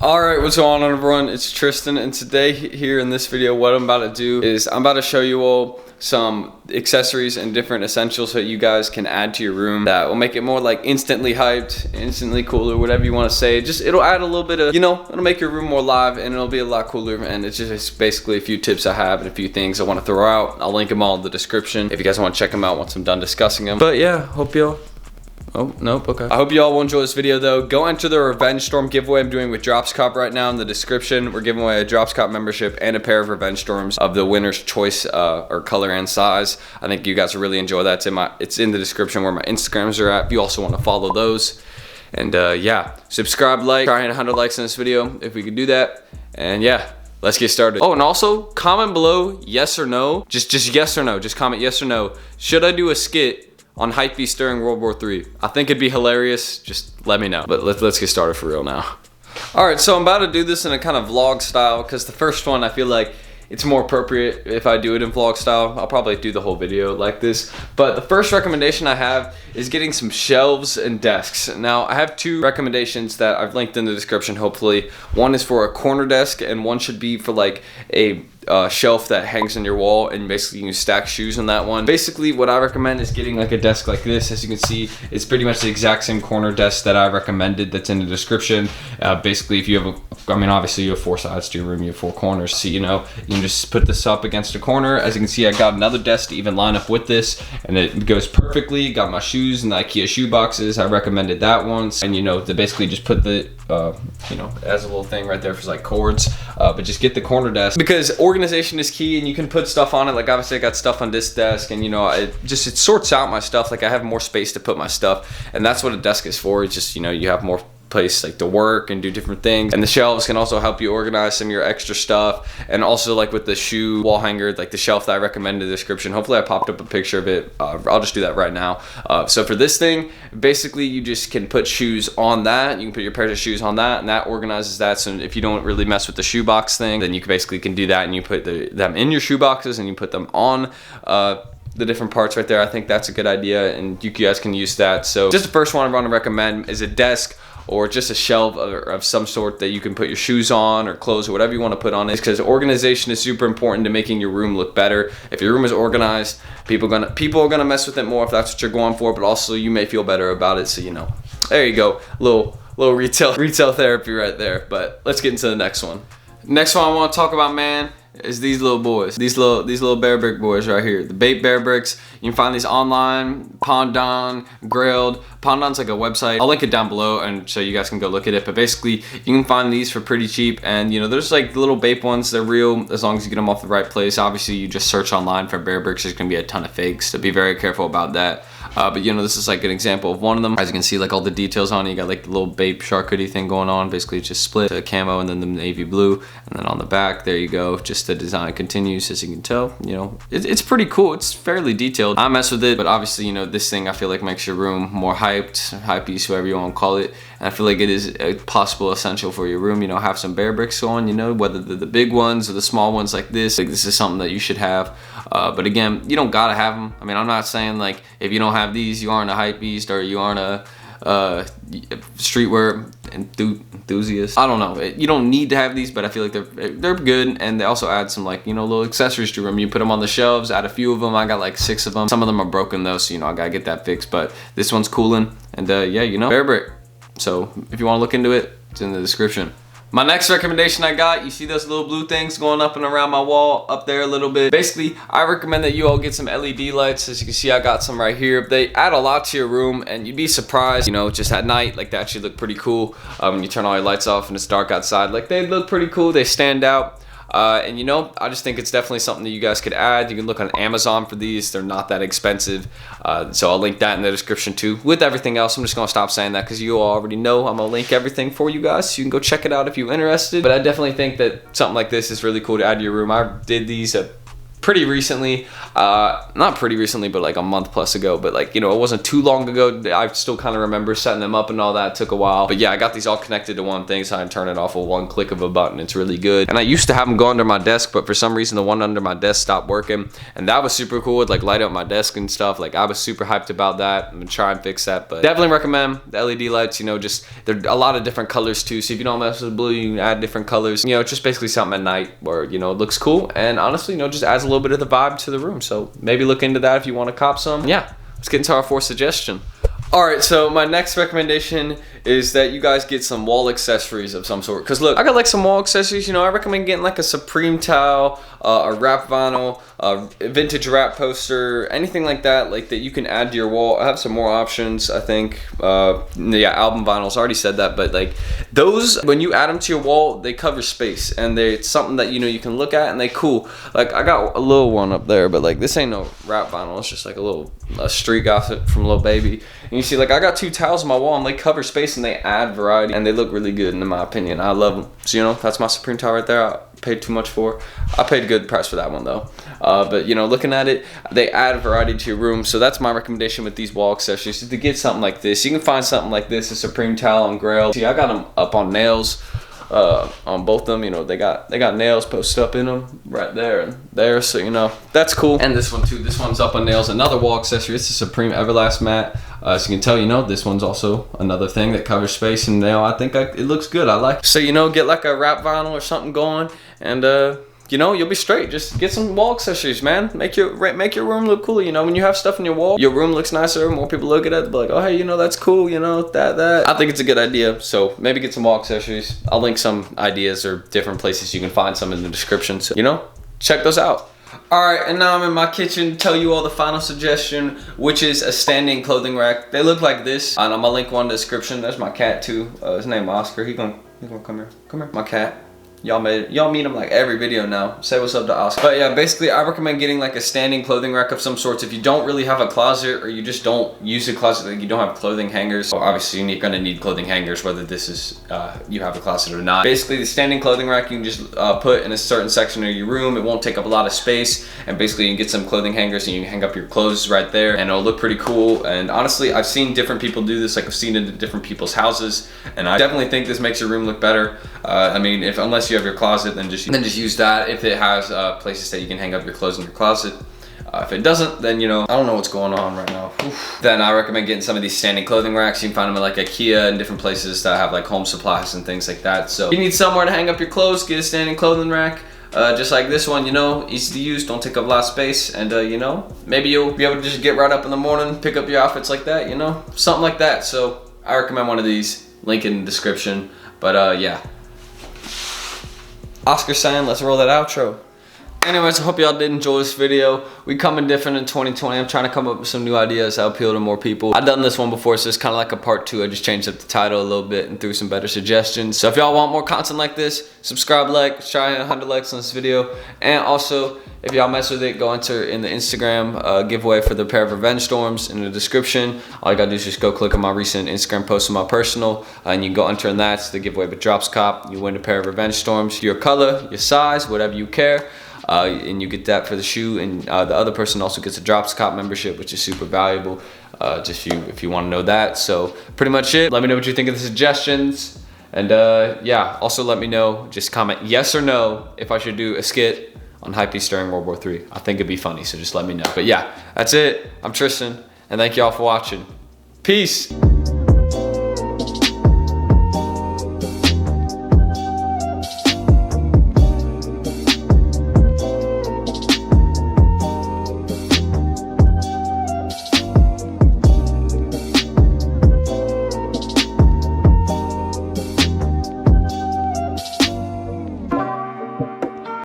Alright, what's going on everyone? It's Tristan, and today here in this video what I'm about to do is I'm about to show you all some accessories and different essentials that you guys can add to your room that will make it more like instantly hyped, instantly cooler, whatever you want to say. It'll add a little bit of, it'll make your room more live and it'll be a lot cooler. And it's just basically a few tips I have and a few things I want to throw out. I'll link them all in the description if you guys want to check them out once I'm done discussing them. But yeah, hope y'all... Oh, nope, okay. I hope you all will enjoy this video though. Go enter the Revenge Storm giveaway I'm doing with Drops Cop right now in the description. We're giving away a Drops Cop membership and a pair of Revenge Storms of the winner's choice or color and size. I think you guys will really enjoy that. It's in the description where my Instagrams are at if you also want to follow those. And yeah, subscribe, like, try and 100 likes in this video if we could do that. And yeah, let's get started. Oh, and also comment below yes or no. Just yes or no. Just comment yes or no. Should I do a skit on HYPEBEAST during World War III? I think it'd be hilarious. Just let me know. But let's get started for real now. Alright, so I'm about to do this in a kind of vlog style because the first one I feel like it's more appropriate if I do it in vlog style. I'll probably do the whole video like this. But the first recommendation I have is getting some shelves and desks. Now, I have two recommendations that I've linked in the description, hopefully. One is for a corner desk and one should be for like a shelf that hangs on your wall, and basically you can stack shoes on that one. Basically what I recommend is getting like a desk like this. As you can see, it's pretty much the exact same corner desk that I recommended that's in the description. Basically if you have obviously you have 4 sides to your room, you have 4 corners, so you can just put this up against a corner. As you can see, I got another desk to even line up with this and it goes perfectly. Got my shoes in the IKEA shoe boxes. I recommended that once, and to basically just put the as a little thing right there for like cords, but just get the corner desk because organization is key and you can put stuff on it. Like obviously I got stuff on this desk and it sorts out my stuff. Like I have more space to put my stuff, and that's what a desk is for. It's just you have more place like to work and do different things, and the shelves can also help you organize some of your extra stuff. And also like with the shoe wall hanger, like the shelf that I recommend in the description, hopefully I popped up a picture of it. I'll just do that right now. So for this thing, basically you just can put shoes on that. You can put your pair of shoes on that, and that organizes that. So if you don't really mess with the shoebox thing, then you can do that, and you put them in your shoe boxes and you put them on the different parts right there. I think that's a good idea, and you guys can use that. So just the first one I want to recommend is a desk or just a shelf of some sort that you can put your shoes on or clothes or whatever you want to put on it, because organization is super important to making your room look better. If your room is organized, people are gonna mess with it more if that's what you're going for, but also you may feel better about it. So there you go, little retail therapy right there. But let's get into the next one. Next one I want to talk about, man, is these little boys. These little bear brick boys right here. The Bait Bear Bricks. You can find these online, Pondon, Grailed. Pondon's like a website. I'll link it down below and so you guys can go look at it. But basically you can find these for pretty cheap, and there's like little bait ones. They're real as long as you get them off the right place. Obviously you just search online for bear bricks, there's gonna be a ton of fakes, so be very careful about that. But this is like an example of one of them. As you can see, like all the details on it, you got like the little Bape shark hoodie thing going on. Basically it's just split the camo and then the navy blue, and then on the back there you go, just the design continues. As you can tell, it's pretty cool. It's fairly detailed. I mess with it, but obviously this thing I feel like makes your room more hyped, hypebeast, whatever you want to call it. And I feel like it is a possible essential for your room. Have some bear bricks on, whether they're the big ones or the small ones like this. Like this is something that you should have. But again, you don't gotta have them. I mean, I'm not saying like if you don't have these, you aren't a hypebeast or you aren't a streetwear enthusiast. I don't know. You don't need to have these, but I feel like they're good, and they also add some like little accessories to your room. You put them on the shelves. Add a few of them. I got like 6 of them. Some of them are broken though, so I gotta get that fixed. But this one's cooling, and yeah, bear brick. So if you want to look into it, it's in the description. My next recommendation I got, you see those little blue things going up and around my wall up there a little bit. Basically, I recommend that you all get some LED lights. As you can see, I got some right here. They add a lot to your room, and you'd be surprised, just at night, like they actually look pretty cool. When you turn all your lights off and it's dark outside, like they look pretty cool. They stand out. And I just think it's definitely something that you guys could add. You can look on Amazon for these. They're not that expensive. So I'll link that in the description too. With everything else, I'm just going to stop saying that because you all already know I'm going to link everything for you guys. So you can go check it out if you're interested. But I definitely think that something like this is really cool to add to your room. I did these pretty recently, not pretty recently, but like a month plus ago, but like, you know, it wasn't too long ago. I still kind of remember setting them up and all that. It took a while, but yeah, I got these all connected to one thing, so I can turn it off with one click of a button. It's really good. And I used to have them go under my desk, but for some reason the one under my desk stopped working, and that was super cool. It'd like light up my desk and stuff. Like, I was super hyped about that. I'm gonna try and fix that, but definitely recommend the LED lights. You know, just they're a lot of different colors too, so if you don't mess with blue, you can add different colors. You know, it's just basically something at night where, you know, it looks cool, and honestly, you know, just adds a little bit of the vibe to the room. So maybe look into that if you want to cop some. Yeah, let's get into our fourth suggestion. Alright, so my next recommendation is that you guys get some wall accessories of some sort. Because look, I got like some wall accessories, you know, I recommend getting like a Supreme towel, a wrap vinyl, a vintage wrap poster, anything like that you can add to your wall. I have some more options, I think. Yeah, album vinyls, I already said that, but like those, when you add them to your wall, they cover space, and it's something that, you know, you can look at and they cool. Like, I got a little one up there, but like this ain't no wrap vinyl, it's just like a street gossip from Lil Baby. And you see, like, I got two towels on my wall, and they cover space and they add variety, and they look really good in my opinion. I love them. So, you know, that's my Supreme towel right there. I paid too much for. I paid a good price for that one though. But you know, looking at it, they add variety to your room. So that's my recommendation with these wall accessories, is to get something like this. You can find something like this, a Supreme towel on Grail. See, I got them up on nails. On both of them, you know, they got nails posted up in them right there and there, so you know, that's cool. And this one too, this one's up on nails, another wall accessory. It's a Supreme Everlast mat. So you can tell, you know, this one's also another thing that covers space, and you know, I think it looks good. I like it. So, you know, get like a wrap vinyl or something going, and you know, you'll be straight. Just get some wall accessories, man. Make your room look cool. You know, when you have stuff in your wall, your room looks nicer. More people look at it, be like, oh, hey, you know, that's cool. You know, that. I think it's a good idea. So maybe get some wall accessories. I'll link some ideas or different places you can find some in the description. So, you know, check those out. Alright, and now I'm in my kitchen to tell you all the final suggestion, which is a standing clothing rack. They look like this, and I'm gonna link one in the description. There's my cat too. His name Oscar. He's gonna come here. Come here. My cat. Y'all meet him like every video now. Say what's up to Oscar. But yeah, basically I recommend getting like a standing clothing rack of some sorts if you don't really have a closet, or you just don't use a closet, like you don't have clothing hangers. Well, obviously you're gonna need clothing hangers whether this is you have a closet or not. Basically the standing clothing rack you can just put in a certain section of your room. It won't take up a lot of space, and basically you can get some clothing hangers and you can hang up your clothes right there, and it'll look pretty cool. And honestly, I've seen different people do this. Like, I've seen it in different people's houses, and I definitely think this makes your room look better. I mean, unless you have your closet, then just use that. If it has places that you can hang up your clothes in your closet. If it doesn't, then, you know, I don't know what's going on right now. Oof. Then I recommend getting some of these standing clothing racks. You can find them at like IKEA and different places that have like home supplies and things like that. So if you need somewhere to hang up your clothes, get a standing clothing rack. Just like this one, you know, easy to use, don't take up a lot of space, and you know, maybe you'll be able to just get right up in the morning, pick up your outfits like that, you know, something like that. So I recommend one of these, link in the description. But yeah, Oscar saying, let's roll that outro. Anyways, I hope y'all did enjoy this video. We coming different in 2020. I'm trying to come up with some new ideas that appeal to more people. I've done this one before, so it's kind of like a part 2. I just changed up the title a little bit and threw some better suggestions. So if y'all want more content like this, subscribe, like, try 100 likes on this video. And also, if y'all mess with it, go enter in the Instagram giveaway for the pair of Revenge Storms in the description. All you gotta do is just go click on my recent Instagram post on my personal, and you can go enter in that. It's the giveaway with Drops Cop. You win a pair of Revenge Storms, your color, your size, whatever you care. And you get that for the shoe, and the other person also gets a Drops Cop membership, which is super valuable, just if you want to know that. So pretty much it. Let me know what you think of the suggestions, and yeah, also let me know, just comment yes or no if I should do a skit on HYPEBEAST during World War III. I think it'd be funny, so just let me know. But yeah, that's it. I'm Tristan, and thank y'all for watching. Peace.